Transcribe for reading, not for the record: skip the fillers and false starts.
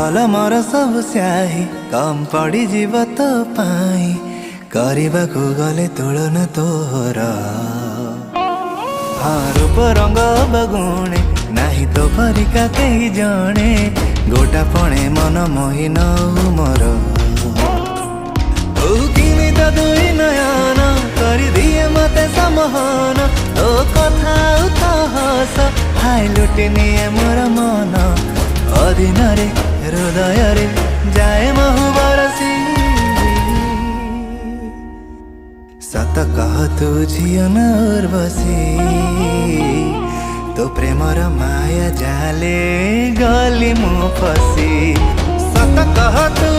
कलमर सब स्याही कम पड़ी जीव तो पाई करने को गले तुलना तोहर। हाँ रूप रंग बगुणे नाही तो परिका कही जणे गोटा पणे मन मोहि नऊ मोर। किनी तो दुई नयन कर दिए मते समहन तो कथा तो हस हाय लुटि निए मोर मन अधीन रे हृदय रे जाए महु बरसी। सत कह तू झियो न उर्वशी तो प्रेमर माया जाले गली मु फसी। सत कह तू